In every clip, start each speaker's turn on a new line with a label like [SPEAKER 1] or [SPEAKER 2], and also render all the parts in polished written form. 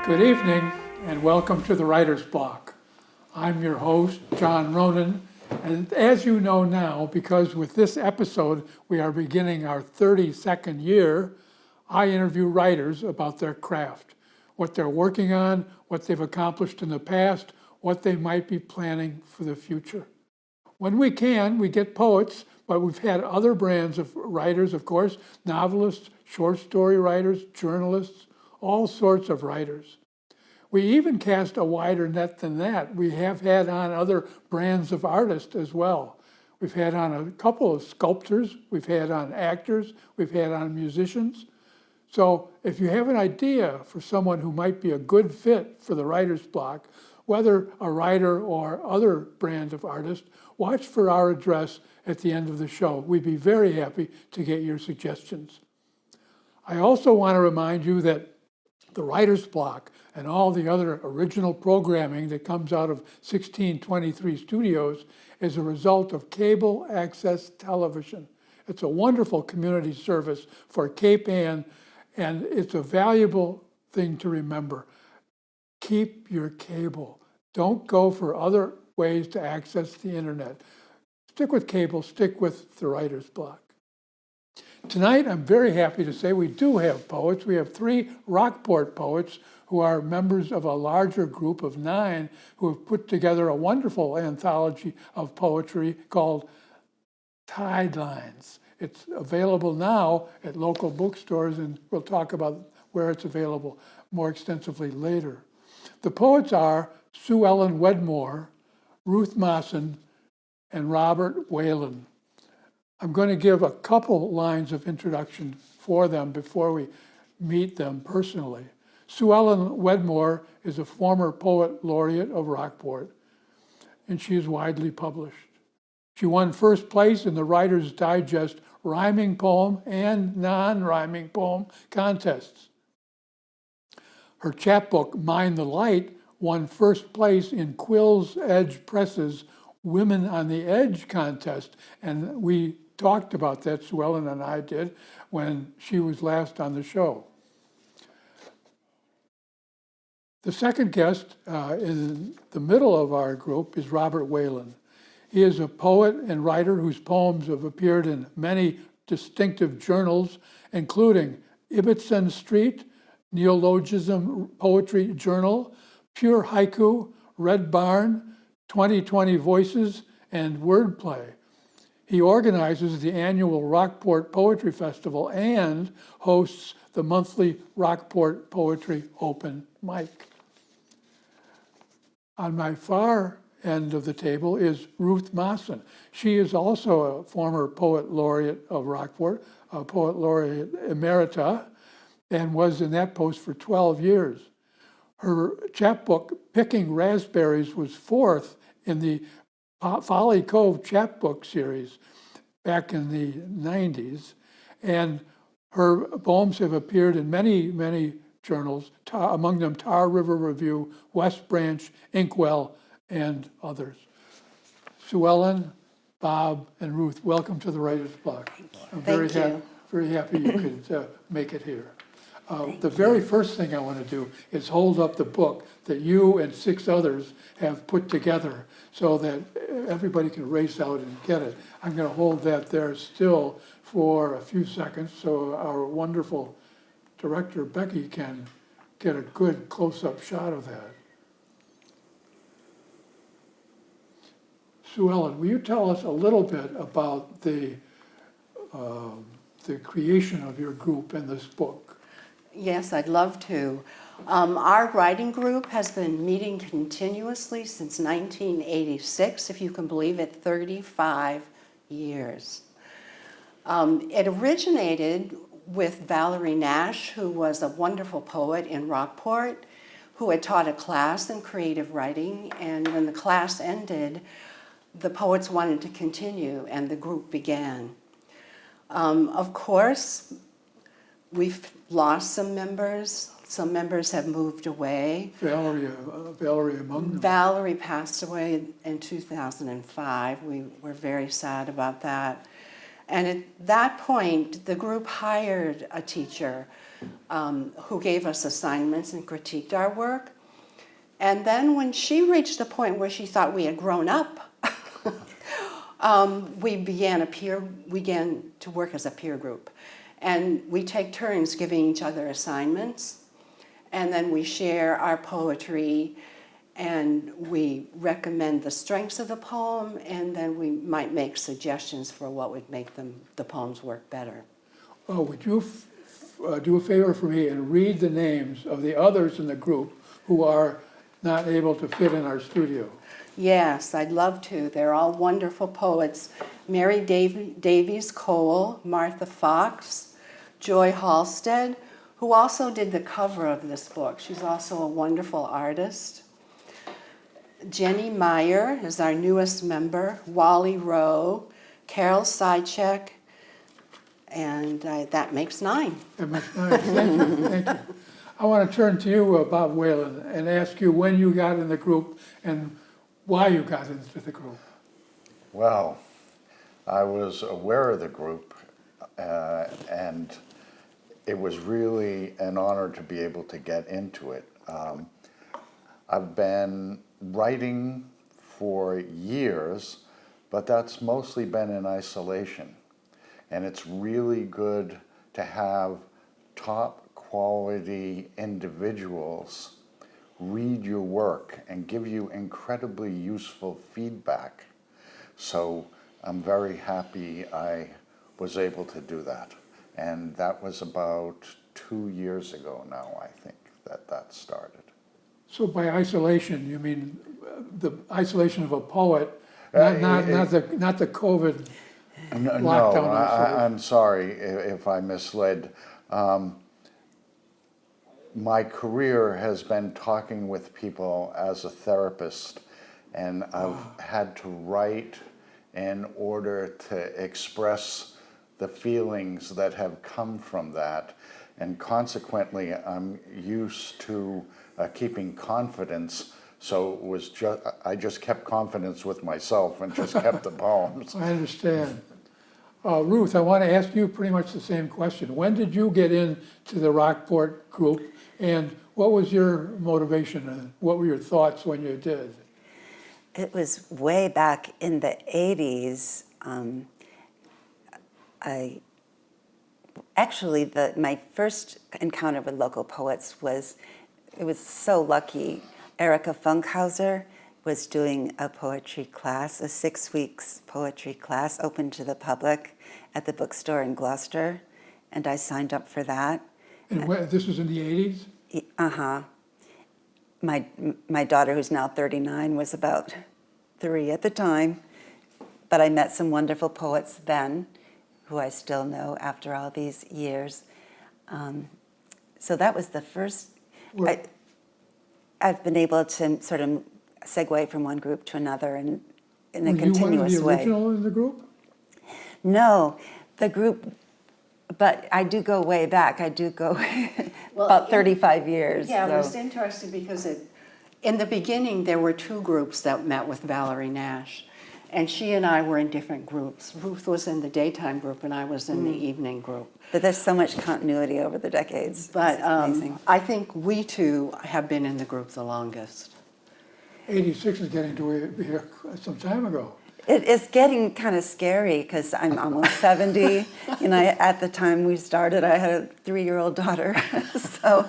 [SPEAKER 1] Good evening and welcome to the Writer's Block. I'm your host, John Ronan, and as you know now, because with this episode we are beginning our 32nd year, I interview writers about their craft, what they're working on, what they've accomplished in the past, what they might be planning for the future. When we can, we get poets, but we've had other brands of writers, of course, novelists, short story writers, journalists, all sorts of writers. We even cast a wider net than that. We have had on other brands of artists as well. We've had on a couple of sculptors, we've had on actors, we've had on musicians. So if you have an idea for someone who might be a good fit for the Writer's Block, whether a writer or other brand of artist, watch for our address at the end of the show. We'd be very happy to get your suggestions. I also want to remind you that the Writer's Block and all the other original programming that comes out of 1623 Studios is a result of cable access television. It's a wonderful community service for Cape Ann, and it's a valuable thing to remember. Keep your cable. Don't go for other ways to access the internet. Stick with cable, stick with the Writer's Block. Tonight, I'm very happy to say we do have poets. We have 3 Rockport poets who are members of a larger group of 9 who have put together a wonderful anthology of poetry called Tidelines. It's available now at local bookstores, and we'll talk about where it's available more extensively later. The poets are Suellen Wedmore, Ruth Maassen, and Robert Whelan. I'm going to give a couple lines of introduction for them before we meet them personally. Suellen Wedmore is a former poet laureate of Rockport, and she is widely published. She won first place in the Writer's Digest rhyming poem and non-rhyming poem contests. Her chapbook, Mind the Light, won first place in Quill's Edge Press's Women on the Edge contest, and we talked about that, Suellen and I did, when she was last on the show. The second guest in the middle of our group is Robert Whelan. He is a poet and writer whose poems have appeared in many distinctive journals, including Ibbotson Street, Neologism Poetry Journal, Pure Haiku, Red Barn, 2020 Voices, and Wordplay. He organizes the annual Rockport Poetry Festival and hosts the monthly Rockport Poetry Open Mic. On my far end of the table is Ruth Maassen. She is also a former poet laureate of Rockport, a poet laureate emerita, and was in that post for 12 years. Her chapbook, Picking Raspberries, was 4th in the Folly Cove chapbook series back in the 90s, and her poems have appeared in many, many journals, among them Tar River Review, West Branch, Inkwell, and others. Suellen, Bob, and Ruth, welcome to the Writer's Block. I'm very happy you could make it here. The very first thing I want to do is hold up the book that you and 6 others have put together so that everybody can race out and get it. I'm going to hold that there still for a few seconds so our wonderful director, Becky, can get a good close-up shot of that. Suellen, will you tell us a little bit about the creation of your group in this book?
[SPEAKER 2] Yes, I'd love to. Our writing group has been meeting continuously since 1986, if you can believe it, 35 years. It originated with Valerie Nash, who was a wonderful poet in Rockport, who had taught a class in creative writing, and when the class ended, the poets wanted to continue, and the group began. Of course, we've lost some members. Some members have moved away.
[SPEAKER 1] Valerie among them.
[SPEAKER 2] Valerie passed away in 2005. We were very sad about that. And at that point, the group hired a teacher who gave us assignments and critiqued our work. And then when she reached the point where she thought we had grown up, we began to work as a peer group. And we take turns giving each other assignments. And then we share our poetry, and we recommend the strengths of the poem, and then we might make suggestions for what would make the poems work better.
[SPEAKER 1] Well, would you do a favor for me and read the names of the others in the group who are not able to fit in our studio?
[SPEAKER 2] Yes, I'd love to. They're all wonderful poets. Mary Davies Cole, Martha Fox, Joy Halstead, who also did the cover of this book. She's also a wonderful artist. Jenny Meyer is our newest member, Wally Rowe, Carol Sychek, and that makes 9.
[SPEAKER 1] That makes 9. Thank you. Thank you. I want to turn to you, Bob Whelan, and ask you when you got in the group and why you got into the group.
[SPEAKER 3] Well, I was aware of the group, and it was really an honor to be able to get into it. I've been writing for years, but that's mostly been in isolation. And it's really good to have top quality individuals read your work and give you incredibly useful feedback. So I'm very happy I was able to do that. And that was about 2 years ago now, I think, that started.
[SPEAKER 1] So by isolation, you mean the isolation of a poet, not the COVID
[SPEAKER 3] No,
[SPEAKER 1] lockdown
[SPEAKER 3] I'm sorry if I misled. My career has been talking with people as a therapist, and I've had to write in order to express the feelings that have come from that. And consequently, I'm used to keeping confidence, so it was I just kept confidence with myself and just kept the poems.
[SPEAKER 1] I understand. Ruth, I want to ask you pretty much the same question. When did you get into the Rockport group, and what was your motivation, and what were your thoughts when you did?
[SPEAKER 4] It was way back in the 80s. My first encounter with local poets it was so lucky. Erica Funkhauser was doing a poetry class, a 6 weeks poetry class open to the public at the bookstore in Gloucester, and I signed up for that.
[SPEAKER 1] And this was in the 80s?
[SPEAKER 4] Uh-huh. My daughter, who's now 39, was about 3 at the time, but I met some wonderful poets then, who I still know after all these years. So that was the first. I've been able to sort of segue from one group to another in a continuous way.
[SPEAKER 1] Were you one of the original in the group?
[SPEAKER 4] No, the group, but I do go way back. I do go about 35 years.
[SPEAKER 2] Yeah,
[SPEAKER 4] so.
[SPEAKER 2] It was interesting because in the beginning there were 2 groups that met with Valerie Nash, and she and I were in different groups. Ruth was in the daytime group and I was in the evening group.
[SPEAKER 4] But there's so much continuity over the decades.
[SPEAKER 2] But
[SPEAKER 4] It's amazing.
[SPEAKER 2] I think we 2 have been in the group the longest.
[SPEAKER 1] 86 is getting to be some time ago.
[SPEAKER 4] It's getting kind of scary because I'm almost 70. At the time we started, I had a 3-year-old daughter. So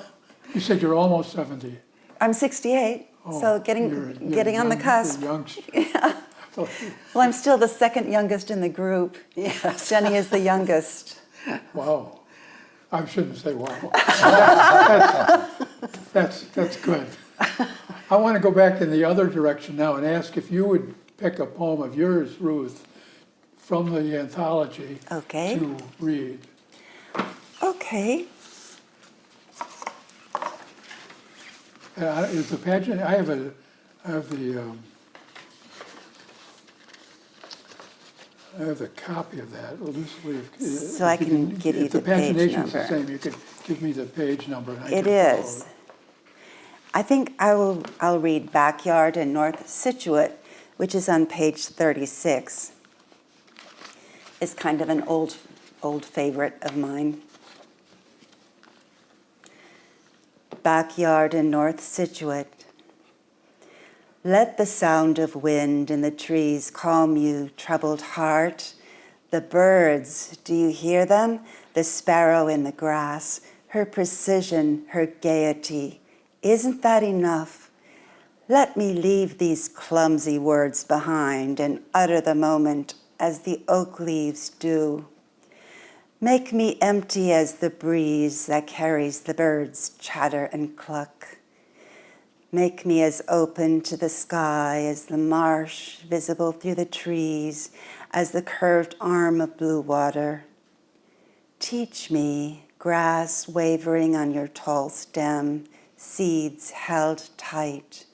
[SPEAKER 1] You said you're almost 70.
[SPEAKER 4] I'm 68, so getting on the cusp.
[SPEAKER 1] Yeah.
[SPEAKER 4] Well, I'm still the second youngest in the group.
[SPEAKER 2] Yes.
[SPEAKER 4] Jenny is the youngest.
[SPEAKER 1] Wow. I shouldn't say wow. That's good. I want to go back in the other direction now and ask if you would pick a poem of yours, Ruth, from the anthology to read.
[SPEAKER 4] Okay.
[SPEAKER 1] Is the pageant? I have the copy of that loosely.
[SPEAKER 4] So I can give you the page
[SPEAKER 1] If the pagination's
[SPEAKER 4] number.
[SPEAKER 1] the same, you could give me the page number. And
[SPEAKER 4] It
[SPEAKER 1] can follow
[SPEAKER 4] is. I think I'll read Backyard in North Scituate, which is on page 36. is kind of an old favorite of mine. Backyard in North Scituate. Let the sound of wind in the trees calm you, troubled heart. The birds, do you hear them? The sparrow in the grass, her precision, her gaiety. Isn't that enough? Let me leave these clumsy words behind and utter the moment as the oak leaves do. Make me empty as the breeze that carries the birds' chatter and cluck. Make me as open to the sky as the marsh visible through the trees, as the curved arm of blue water. Teach me, grass wavering on your tall stem, seeds held tight.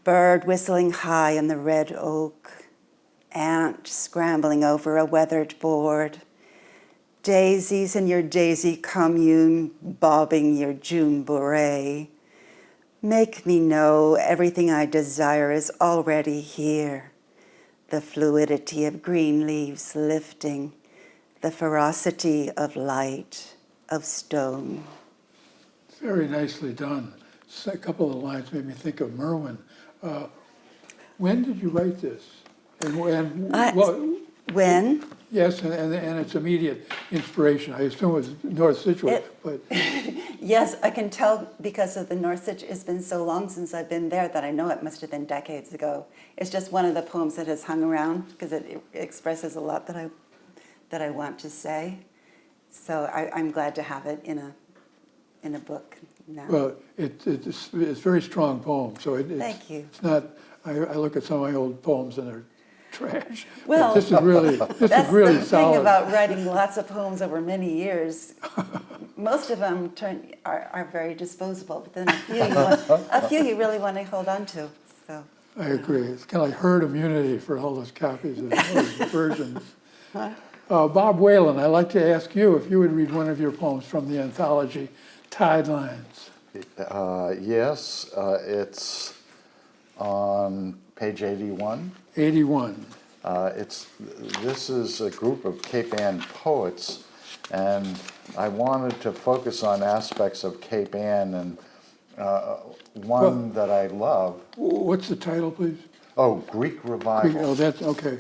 [SPEAKER 4] Bird whistling high on the red oak, ant scrambling over a weathered board. Daisies in your daisy commune, bobbing your June beret. Make me know everything I desire is already here. The fluidity of green leaves lifting, the ferocity of light, of stone.
[SPEAKER 1] Very nicely done. A couple of lines made me think of Merwin. When did you write this?
[SPEAKER 4] When?
[SPEAKER 1] Yes, and its immediate inspiration. I assume it was North Scituate, but
[SPEAKER 4] Yes, I can tell because of the North Scituate. It's been so long since I've been there that I know it must have been decades ago. It's just one of the poems that has hung around because it expresses a lot that I want to say. So I'm glad to have it in a book now.
[SPEAKER 1] well, it's a very strong poem. So
[SPEAKER 4] Thank you.
[SPEAKER 1] It's not. I look at some of my old poems and they're trash.
[SPEAKER 4] Well,
[SPEAKER 1] But this is really
[SPEAKER 4] That's
[SPEAKER 1] really
[SPEAKER 4] the
[SPEAKER 1] solid.
[SPEAKER 4] thing about writing lots of poems over many years. Most of them are very disposable, but then a few you really want to hold on to. So
[SPEAKER 1] I agree. It's kind of like herd immunity for all those copies of those versions. Bob Whelan, I'd like to ask you if you would read one of your poems from the anthology, Tide Lines.
[SPEAKER 3] Yes, it's on page 81.
[SPEAKER 1] 81.
[SPEAKER 3] This is a group of Cape Ann poets, and I wanted to focus on aspects of Cape Ann, and one that I love.
[SPEAKER 1] What's the title, please?
[SPEAKER 3] Oh, Greek Revival,
[SPEAKER 1] Oh, that's okay.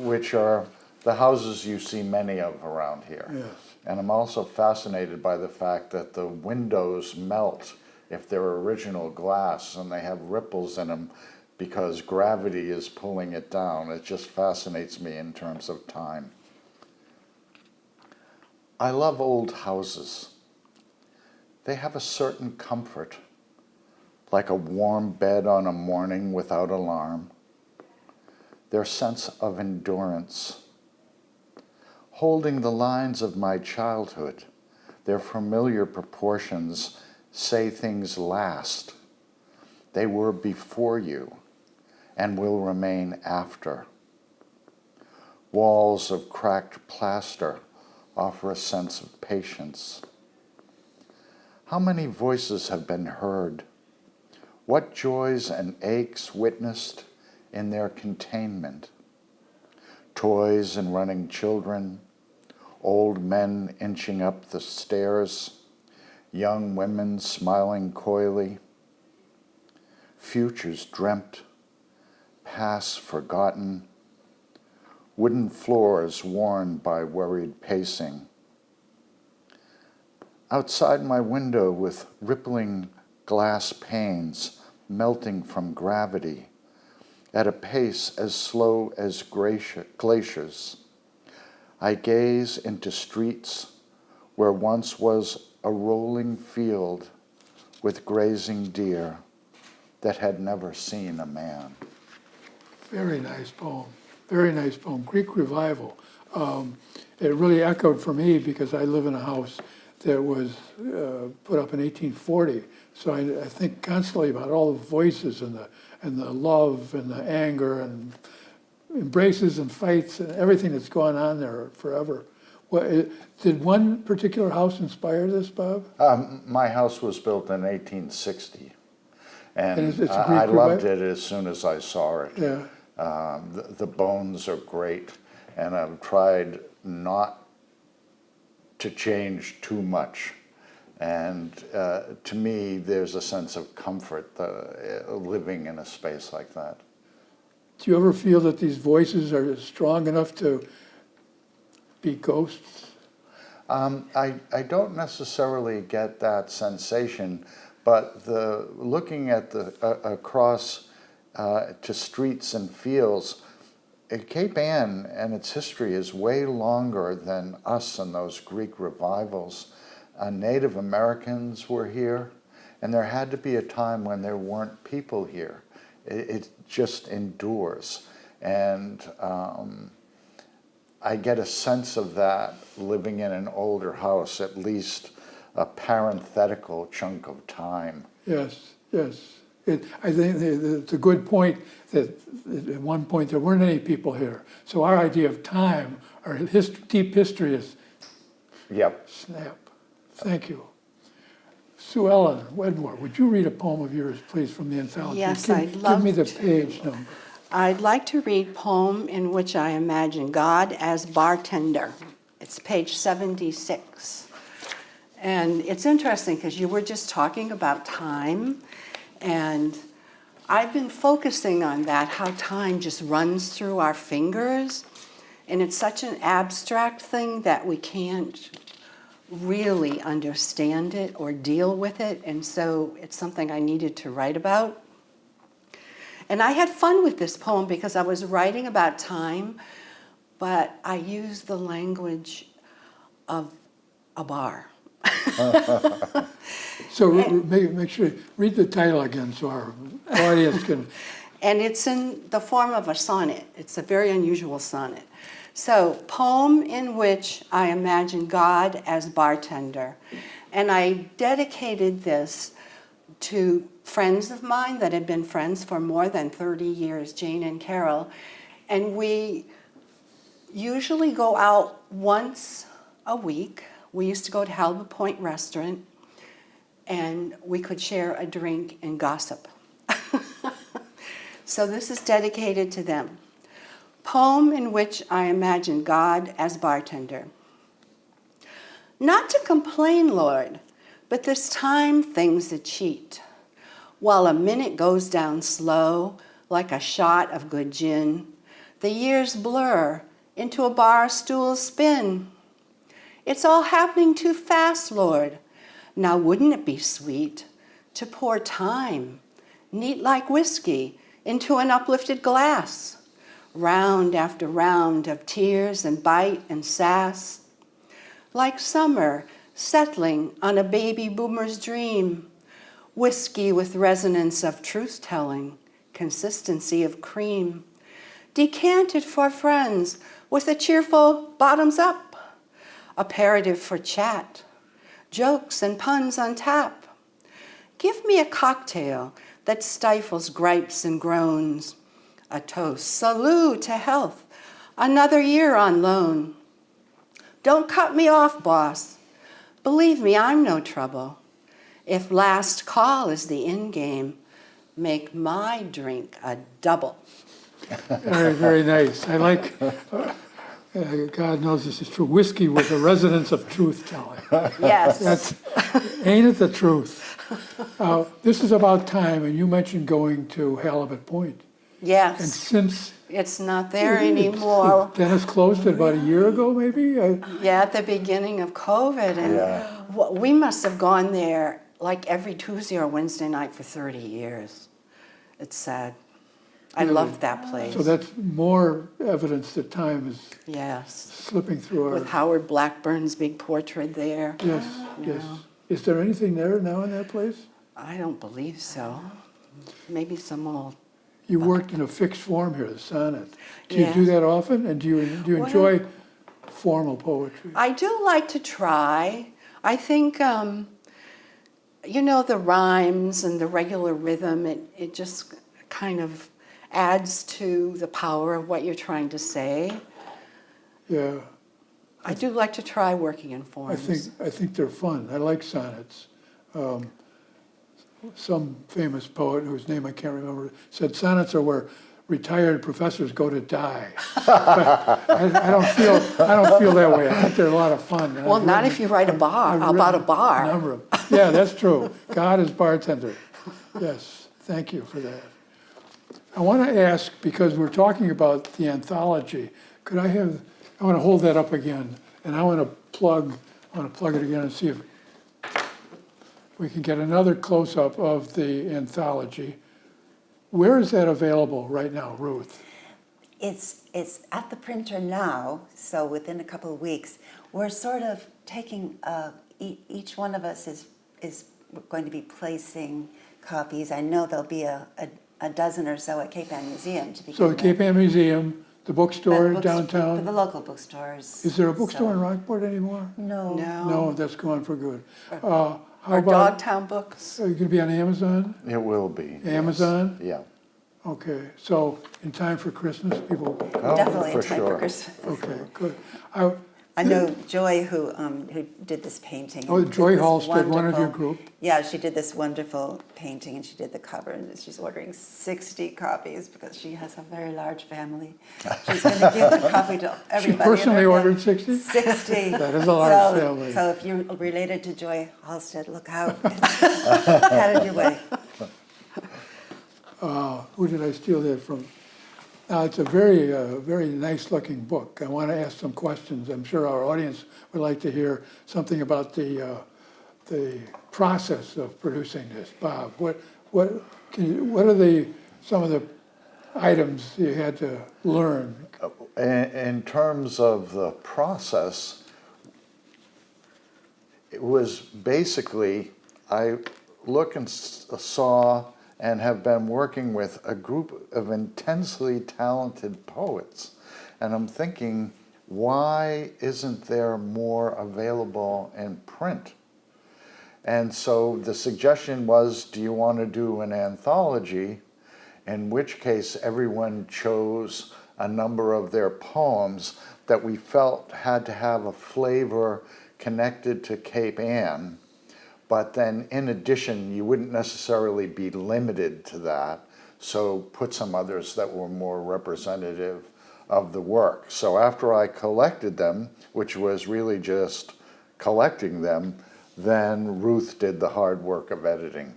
[SPEAKER 3] which are the houses you see many of around here.
[SPEAKER 1] Yes.
[SPEAKER 3] And I'm also fascinated by the fact that the windows melt if they're original glass and they have ripples in them because gravity is pulling it down. It just fascinates me in terms of time. I love old houses. They have a certain comfort, like a warm bed on a morning without alarm. Their sense of endurance. Holding the lines of my childhood, their familiar proportions say things last. They were before you and will remain after. Walls of cracked plaster offer a sense of patience. How many voices have been heard? What joys and aches witnessed in their containment? Toys and running children, old men inching up the stairs, young women smiling coyly, futures dreamt, past forgotten, wooden floors worn by worried pacing. Outside my window with rippling glass panes melting from gravity at a pace as slow as glaciers, I gaze into streets where once was a rolling field with grazing deer that had never seen a man.
[SPEAKER 1] Very nice poem. Very nice poem. Greek Revival. It really echoed for me because I live in a house that was put up in 1840. So I think constantly about all the voices and the love and the anger and embraces and fights and everything that's gone on there forever. Did one particular house inspire this, Bob?
[SPEAKER 3] My house was built in 1860, and
[SPEAKER 1] it's a Greek
[SPEAKER 3] I loved
[SPEAKER 1] revival?
[SPEAKER 3] it as soon as I saw it.
[SPEAKER 1] Yeah.
[SPEAKER 3] The bones are great, and I've tried not to change too much. And to me, there's a sense of comfort living in a space like that.
[SPEAKER 1] Do you ever feel that these voices are strong enough to be ghosts?
[SPEAKER 3] I don't necessarily get that sensation, but looking at across to streets and fields, Cape Ann and its history is way longer than us and those Greek revivals. Native Americans were here, and there had to be a time when there weren't people here. It just endures. And I get a sense of that living in an older house, at least a parenthetical chunk of time.
[SPEAKER 1] Yes, yes. I think it's a good point that at one point there weren't any people here. So our idea of time, our deep history is
[SPEAKER 3] Yep.
[SPEAKER 1] snap. Thank you. Suellen Wedmore, would you read a poem of yours, please, from the anthology?
[SPEAKER 2] Yes,
[SPEAKER 1] Give-
[SPEAKER 2] I'd love
[SPEAKER 1] Give me the
[SPEAKER 2] to.
[SPEAKER 1] page number.
[SPEAKER 2] I'd like to read poem in which I imagine God as bartender. It's page 76. And it's interesting because you were just talking about time, and I've been focusing on that, how time just runs through our fingers, and it's such an abstract thing that we can't really understand it or deal with it, and so it's something I needed to write about. And I had fun with this poem because I was writing about time, but I used the language of a bar.
[SPEAKER 1] So make sure, read the title again so our audience can,
[SPEAKER 2] And it's in the form of a sonnet. It's a very unusual sonnet. So, poem in which I imagine God as bartender. And I dedicated this to friends of mine that had been friends for more than 30 years, Jane and Carol. And we usually go out once a week. We used to go to Halibut Point Restaurant, and we could share a drink and gossip. So this is dedicated to them. Poem in which I imagine God as bartender. Not to complain, Lord, but this time things a cheat. While a minute goes down slow, like a shot of good gin, the years blur into a bar stool spin. It's all happening too fast, Lord. Now wouldn't it be sweet to pour time, neat like whiskey, into an uplifted glass? Round after round of tears and bite and sass. Like summer settling on a baby boomer's dream. Whiskey with resonance of truth-telling, consistency of cream. Decanted for friends with a cheerful bottoms up. Aperitif for chat. Jokes and puns on tap. Give me a cocktail that stifles gripes and groans. A toast, salute to health, another year on loan. Don't cut me off, boss. Believe me, I'm no trouble. If last call is the end game, make my drink a double.
[SPEAKER 1] very, very nice. I like, God knows this is true, whiskey with a resonance of truth-telling.
[SPEAKER 2] Yes.
[SPEAKER 1] That's, ain't it the truth? This is about time, and you mentioned going to Halibut Point. And
[SPEAKER 2] Yes.
[SPEAKER 1] since
[SPEAKER 2] It's not there anymore.
[SPEAKER 1] Dennis closed it about a year ago, maybe?
[SPEAKER 2] Yeah, at the beginning of COVID. And
[SPEAKER 3] Yeah.
[SPEAKER 2] we must have gone there like every Tuesday or Wednesday night for 30 years. It's sad. I loved that place.
[SPEAKER 1] So that's more evidence that time is
[SPEAKER 2] Yes.
[SPEAKER 1] slipping through our...
[SPEAKER 2] With Howard Blackburn's big portrait there.
[SPEAKER 1] Yes, yes. Is there anything there now in that place?
[SPEAKER 2] I don't believe so. Maybe some old.
[SPEAKER 1] You worked in a fixed form here, the sonnet. Do you do
[SPEAKER 2] Yes.
[SPEAKER 1] that often? And do you
[SPEAKER 2] Well,
[SPEAKER 1] enjoy formal poetry?
[SPEAKER 2] I do like to try. I think, the rhymes and the regular rhythm, it just kind of adds to the power of what you're trying to say.
[SPEAKER 1] Yeah,
[SPEAKER 2] I do like to try working in
[SPEAKER 1] I
[SPEAKER 2] forms.
[SPEAKER 1] think they're fun. I like sonnets. Some famous poet whose name I can't remember said sonnets are where retired professors go to die. I don't feel that way. I think they're a lot of fun. And
[SPEAKER 2] Well,
[SPEAKER 1] I've
[SPEAKER 2] not
[SPEAKER 1] written-
[SPEAKER 2] if you write
[SPEAKER 1] I've
[SPEAKER 2] about a
[SPEAKER 1] written
[SPEAKER 2] bar.
[SPEAKER 1] number of- Yeah, that's true. God is bartender. Yes, thank you for that. I want to ask, because we're talking about the anthology, I want to hold that up again, and I want to plug it again and see if we can get another close-up of the anthology. Where is that available right now, Ruth?
[SPEAKER 4] It's at the printer now, so within a couple of weeks, we're sort of taking, each one of us is going to be placing copies. I know there'll be a dozen or so at Cape Ann Museum to begin
[SPEAKER 1] So the
[SPEAKER 4] with.
[SPEAKER 1] Cape Ann Museum, the bookstore
[SPEAKER 4] For the
[SPEAKER 1] downtown.
[SPEAKER 4] local bookstores.
[SPEAKER 1] Is there a bookstore
[SPEAKER 4] So-
[SPEAKER 1] in Rockport anymore?
[SPEAKER 4] No.
[SPEAKER 1] No, that's gone for good. How
[SPEAKER 2] Our
[SPEAKER 1] about,
[SPEAKER 2] Dogtown books.
[SPEAKER 1] are you going to be on Amazon?
[SPEAKER 3] It will be. yes.
[SPEAKER 1] Amazon?
[SPEAKER 3] Yeah.
[SPEAKER 1] Okay, so in time for Christmas, people,
[SPEAKER 3] Oh,
[SPEAKER 4] Definitely
[SPEAKER 3] for
[SPEAKER 4] in time
[SPEAKER 3] sure.
[SPEAKER 4] for Christmas.
[SPEAKER 1] okay, good.
[SPEAKER 4] I know Joy, who did this painting.
[SPEAKER 1] Oh,
[SPEAKER 4] did
[SPEAKER 1] Joy
[SPEAKER 4] this
[SPEAKER 1] Halstead, one of your
[SPEAKER 4] wonderful-
[SPEAKER 1] group.
[SPEAKER 4] Yeah, she did this wonderful painting, and she did the cover, and she's ordering 60 copies because she has a very large family. She's going to give a copy to everybody.
[SPEAKER 1] She
[SPEAKER 4] in her
[SPEAKER 1] personally
[SPEAKER 4] family.
[SPEAKER 1] ordered 60?
[SPEAKER 4] 60.
[SPEAKER 1] That is a large family.
[SPEAKER 4] So if you're related to Joy Halstead, look out. It's headed your way.
[SPEAKER 1] Who did I steal that from? It's a very nice-looking book. I want to ask some questions. I'm sure our audience would like to hear something about the process of producing this. Bob, what are some of the items you had to learn?
[SPEAKER 3] In terms of the process, it was basically, I look and saw and have been working with a group of intensely talented poets. And I'm thinking, why isn't there more available in print? And so the suggestion was, do you want to do an anthology? In which case everyone chose a number of their poems that we felt had to have a flavor connected to Cape Ann. But then in addition, you wouldn't necessarily be limited to that. So put some others that were more representative of the work. So after I collected them, which was really just collecting them, then Ruth did the hard work of editing.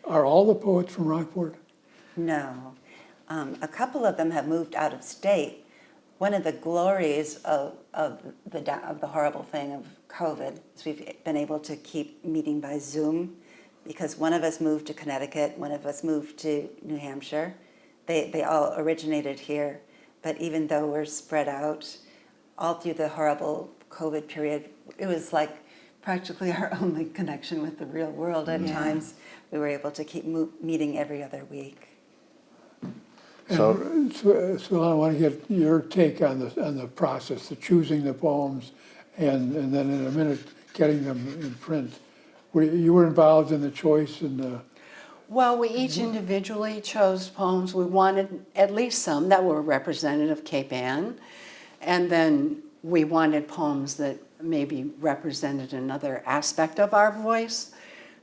[SPEAKER 1] Are all the poets from Rockport?
[SPEAKER 4] No. A couple of them have moved out of state. One of the glories of the horrible thing of COVID is we've been able to keep meeting by Zoom, because one of us moved to Connecticut, one of us moved to New Hampshire. They all originated here, but even though we're spread out all through the horrible COVID period, it was like practically our only connection with the real world at times. We were able to keep meeting every other week.
[SPEAKER 3] So
[SPEAKER 1] So I want to get your take on the process, the choosing the poems, and then in a minute getting them in print. You were involved in the choice and the.
[SPEAKER 2] Well, we each individually chose poems. We wanted at least some that were representative of Cape Ann, and then we wanted poems that maybe represented another aspect of our voice.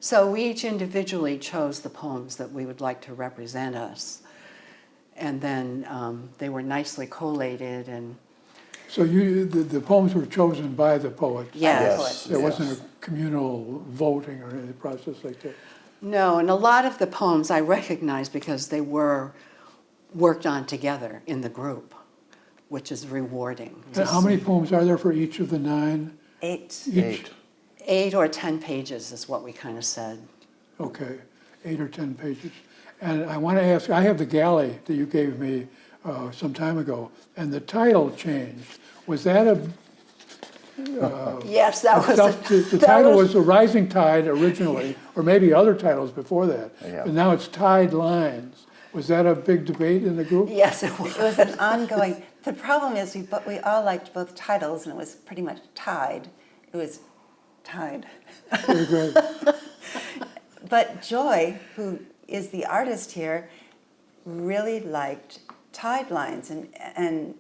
[SPEAKER 2] So we each individually chose the poems that we would like to represent us. And then they were nicely collated, and
[SPEAKER 1] So the poems were chosen by the poet?
[SPEAKER 2] yes.
[SPEAKER 1] There wasn't a communal voting or any process like that?
[SPEAKER 2] No, and a lot of the poems I recognize because they were worked on together in the group, which is rewarding.
[SPEAKER 1] And how many poems are there for each of the 9?
[SPEAKER 4] 8.
[SPEAKER 1] Each?
[SPEAKER 3] 8.
[SPEAKER 2] 8 or 10 pages is what we kind of said.
[SPEAKER 1] Okay, 8 or 10 pages. And I want to ask, I have the galley that you gave me some time ago, and the title changed. Was that
[SPEAKER 2] Yes, that was.
[SPEAKER 1] the title was A Rising Tide originally, or maybe other titles before that.
[SPEAKER 3] Yeah.
[SPEAKER 1] But now it's Tide Lines. Was that a big debate in the group?
[SPEAKER 2] Yes, it was.
[SPEAKER 4] It was an ongoing. The problem is we all liked both titles, and it was pretty much tied. It was tied.
[SPEAKER 1] Very good.
[SPEAKER 4] But Joy, who is the artist here, really liked tide lines, and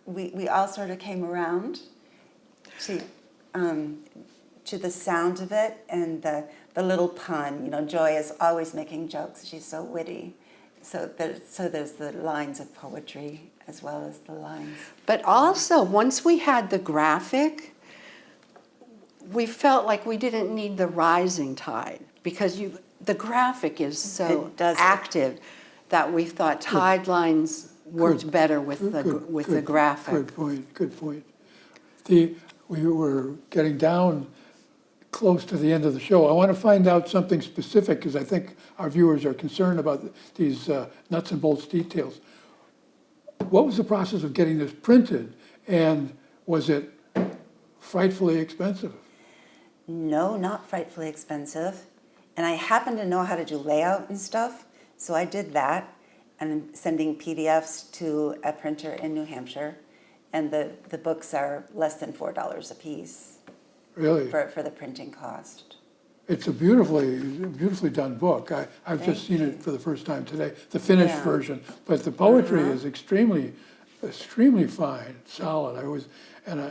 [SPEAKER 4] we all sort of came around to the sound of it and the little pun. You know, Joy is always making jokes. She's so witty. So there's the lines of poetry as well as the lines.
[SPEAKER 2] But also, once we had the graphic, we felt like we didn't need the rising tide because the graphic is so
[SPEAKER 4] It does.
[SPEAKER 2] active that we thought tide lines worked
[SPEAKER 1] Good.
[SPEAKER 2] better with the
[SPEAKER 1] Good
[SPEAKER 2] graphic.
[SPEAKER 1] Good point. We were getting down close to the end of the show. I want to find out something specific because I think our viewers are concerned about these nuts and bolts details. What was the process of getting this printed, and was it frightfully expensive?
[SPEAKER 4] No, not frightfully expensive. And I happen to know how to do layout and stuff, so I did that. And I'm sending PDFs to a printer in New Hampshire, and the books are less than $4 a piece
[SPEAKER 1] Really?
[SPEAKER 4] for the printing cost.
[SPEAKER 1] It's a beautifully done book. I've just seen it for the first time today, the finished
[SPEAKER 4] Yeah.
[SPEAKER 1] version. But the poetry is extremely fine, solid. I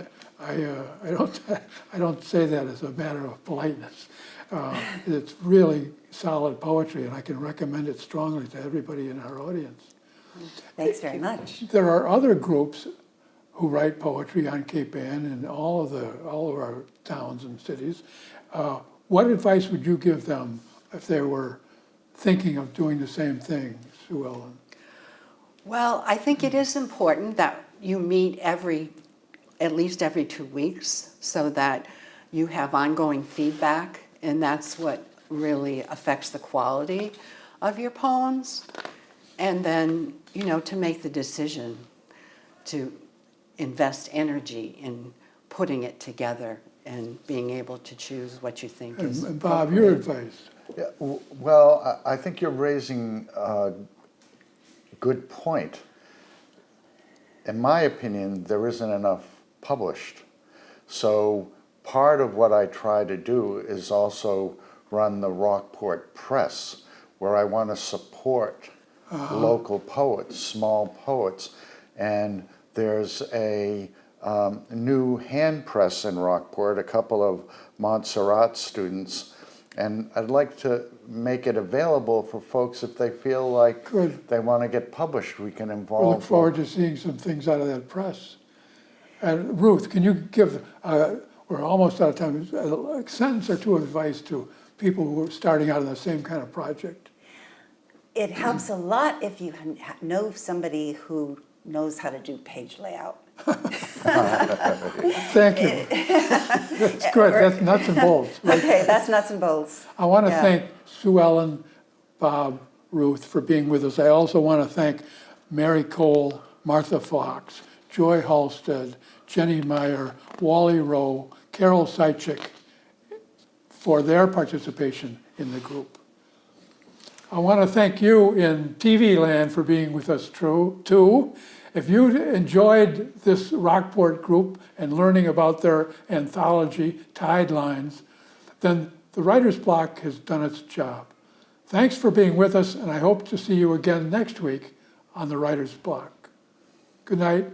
[SPEAKER 1] don't say that as a matter of politeness. It's really solid poetry, and I can recommend it strongly to everybody in our audience.
[SPEAKER 4] Thanks very much.
[SPEAKER 1] There are other groups who write poetry on Cape Ann and all of our towns and cities. What advice would you give them if they were thinking of doing the same thing, Suellen?
[SPEAKER 2] Well, I think it is important that you meet at least every 2 weeks so that you have ongoing feedback, and that's what really affects the quality of your poems. And then, to make the decision to invest energy in putting it together and being able to choose what you think is
[SPEAKER 1] And Bob, your advice?
[SPEAKER 3] Yeah, well, I think you're raising a good point. In my opinion, there isn't enough published. So part of what I try to do is also run the Rockport Press, where I want to support local poets, small poets. And there's a new hand press in Rockport, a couple of Montserrat students, and I'd like to make it available for folks if they feel like
[SPEAKER 1] Good.
[SPEAKER 3] they want to get published. We can
[SPEAKER 1] We
[SPEAKER 3] involve
[SPEAKER 1] look forward to seeing some things out of that press. And Ruth, can you give, we're almost out of time, a sentence or two of advice to people who are starting out on the same kind of project?
[SPEAKER 4] It helps a lot if you know somebody who knows how to do page layout.
[SPEAKER 1] Thank you. That's good. That's nuts and bolts. Right?
[SPEAKER 4] Okay, that's nuts and bolts.
[SPEAKER 1] I want to
[SPEAKER 4] Yeah.
[SPEAKER 1] thank Suellen, Bob, Ruth for being with us. I also want to thank Mary Cole, Martha Fox, Joy Halstead, Jenny Meyer, Wally Rowe, Carol Seichik for their participation in the group. I want to thank you in TV land for being with us too. If you enjoyed this Rockport group and learning about their anthology, Tide Lines, then the Writer's Block has done its job. Thanks for being with us, and I hope to see you again next week on the Writer's Block. Good night.